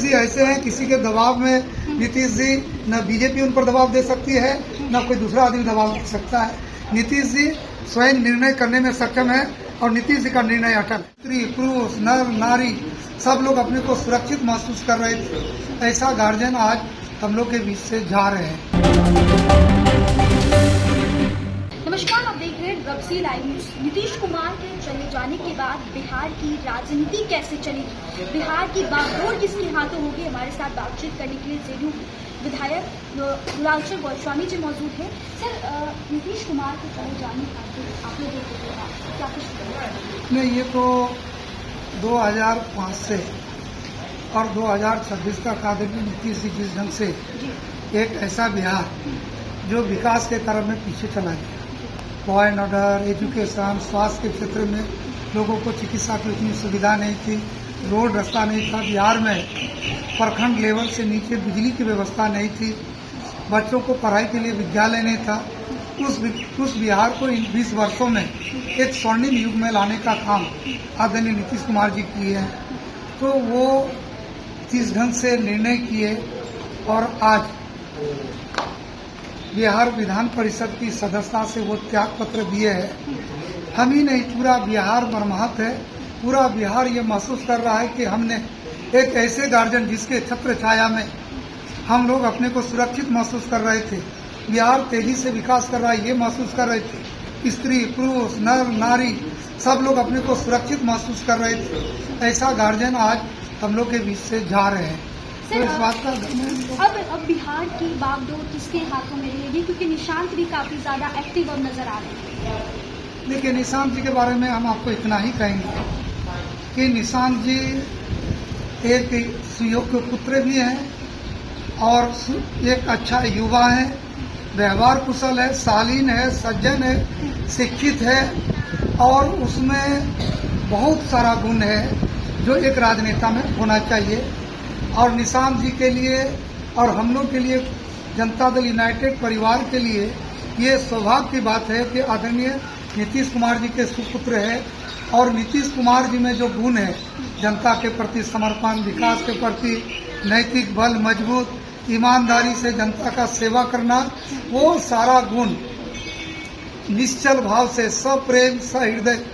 जी ऐसे हैं, किसी के दबाव में नीतीश जी न बीजेपी उन पर दबाव दे सकती है, न कोई दूसरा आदमी दबाव दे सकता है। नीतीश जी स्वयं निर्णय करने में सक्षम है और नीतीश जी का निर्णय अटल है। स्त्री पुरुष नर नारी सब लोग अपने को सुरक्षित महसूस कर रहे थे। ऐसा गार्जियन आज हम लोग के बीच से जा रहे हैं। नमस्कार, आप देख रहे हैं रबसी लाइव न्यूज। नीतीश कुमार के चले जाने के बाद बिहार की राजनीति कैसे चलेगी, बिहार की बागडोर किसके हाथों होगी, हमारे साथ बातचीत करने के लिए जेडीयू विधायक दुलालचंद गोस्वामी जी मौजूद हैं। सर, नीतीश कुमार के चले जाने का आप लोग क्या कुछ नहीं, ये तो 2005 से और 2026 तक आदरणीय नीतीश जी जिस ढंग से एक ऐसा बिहार जो विकास के क्रम में पीछे चला गया, लॉ एंड ऑर्डर, एजुकेशन, स्वास्थ्य के क्षेत्र में लोगों को चिकित्सा की उतनी सुविधा नहीं थी, रोड रास्ता नहीं था, बिहार में प्रखंड लेवल से नीचे बिजली की व्यवस्था नहीं थी, बच्चों को पढ़ाई के लिए विद्यालय नहीं था। उस बिहार को इन 20 वर्षों में एक स्वर्णिम युग में लाने का काम आदरणीय नीतीश कुमार जी किए हैं। तो वो जिस ढंग से निर्णय किए और आज बिहार विधान परिषद की सदस्यता से वो त्याग पत्र दिए हैं, हम ही नहीं पूरा बिहार मर्माहत है। पूरा बिहार ये महसूस कर रहा है कि हमने एक ऐसे गार्जियन जिसके छत्र छाया में हम लोग अपने को सुरक्षित महसूस कर रहे थे, बिहार तेजी से विकास कर रहा है ये महसूस कर रहे थे, स्त्री पुरुष नर नारी सब लोग अपने को सुरक्षित महसूस कर रहे थे। ऐसा गार्जियन आज हम लोग के बीच से जा रहे हैं। तो इस बात का अब बिहार की बागडोर किसके हाथों में रहेगी, क्योंकि निशांत भी काफी ज्यादा एक्टिव अब नजर आ रहे हैं। देखिए, निशांत जी के बारे में हम आपको इतना ही कहेंगे कि निशांत जी एक सुयोग्य पुत्र भी हैं और एक अच्छा युवा है, व्यवहार कुशल है, शालीन है, सज्जन है, शिक्षित है और उसमें बहुत सारा गुण है जो एक राजनेता में होना चाहिए। और निशांत जी के लिए और हम लोग के लिए, जनता दल यूनाइटेड परिवार के लिए ये सौभाग्य की बात है कि आदरणीय नीतीश कुमार जी के सुपुत्र है और नीतीश कुमार जी में जो गुण है, जनता के प्रति समर्पण, विकास के प्रति नैतिक बल मजबूत, ईमानदारी से जनता का सेवा करना, वो सारा गुण निश्चल भाव से सप्रेम सहृदय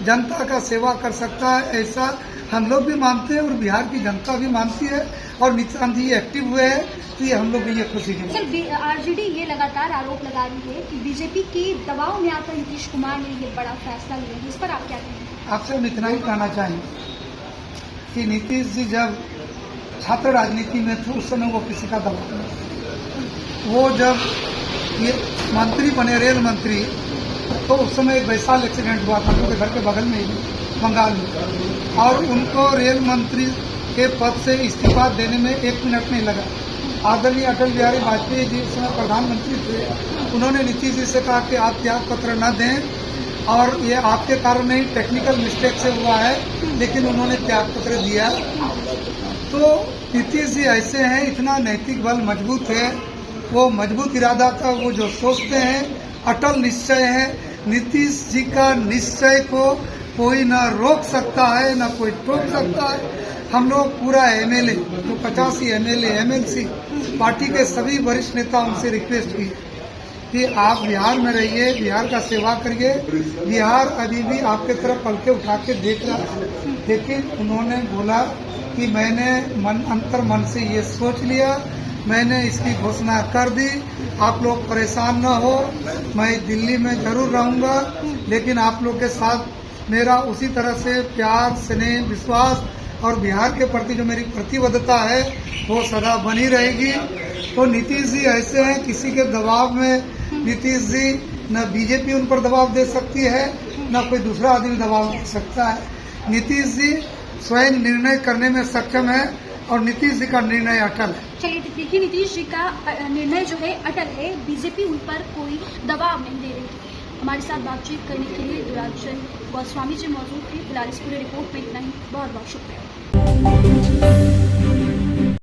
जनता का सेवा कर सकता है, ऐसा हम लोग भी मानते हैं और बिहार की जनता भी मानती है। और निशांत जी एक्टिव हुए हैं तो ये हम लोग के लिए खुशी की बात है। सर, आरजेडी ये लगातार आरोप लगा रही है कि बीजेपी के दबाव में आकर नीतीश कुमार ने ये बड़ा फैसला लिया है, इस पर आप क्या कहेंगे? आपसे हम इतना ही कहना चाहेंगे कि नीतीश जी जब छात्र राजनीति में थे उस समय वो किसी का दबाव नहीं, वो जब ये मंत्री बने रेल मंत्री तो उस समय एक वैसा एक्सीडेंट हुआ था उनके घर के बगल में ही बंगाल में, और उनको रेल मंत्री के पद से इस्तीफा देने में 1 मिनट नहीं लगा। आदरणीय अटल बिहारी वाजपेयी जी उस समय प्रधानमंत्री थे, उन्होंने नीतीश जी से कहा कि आप त्याग पत्र न दें और ये आपके कारण नहीं, टेक्निकल मिस्टेक से हुआ है, लेकिन उन्होंने त्याग पत्र दिया। तो नीतीश जी ऐसे हैं, इतना नैतिक बल मजबूत है, वो मजबूत इरादा का वो जो सोचते हैं, अटल निश्चय है। नीतीश जी का निश्चय को कोई न रोक सकता है न कोई टोक सकता है। हम लोग पूरा एमएलए जो 85 एमएलए एमएलसी पार्टी के सभी वरिष्ठ नेता उनसे रिक्वेस्ट की कि आप बिहार में रहिए, बिहार का सेवा करिए, बिहार अभी भी आपके तरफ पलके उठा के देख रहा है। लेकिन उन्होंने बोला कि मैंने अंतर मन से ये सोच लिया, मैंने इसकी घोषणा कर दी, आप लोग परेशान न हो, मैं दिल्ली में जरूर रहूंगा, लेकिन आप लोग के साथ मेरा उसी तरह से प्यार स्नेह विश्वास और बिहार के प्रति जो मेरी प्रतिबद्धता है वो सदा बनी रहेगी। तो नीतीश जी ऐसे हैं, किसी के दबाव में नीतीश जी न बीजेपी उन पर दबाव दे सकती है, न कोई दूसरा आदमी दबाव दे सकता है। नीतीश जी स्वयं निर्णय करने में सक्षम है और नीतीश जी का निर्णय अटल है। चलिए देखिए, नीतीश जी का निर्णय जो है अटल है, बीजेपी उन पर कोई दबाव नहीं दे रही। हमारे साथ बातचीत करने के लिए दुलालचंद गोस्वामी जी मौजूद थे। फिलहाल इस पूरे रिपोर्ट में इतना ही। बहुत बहुत शुक्रिया।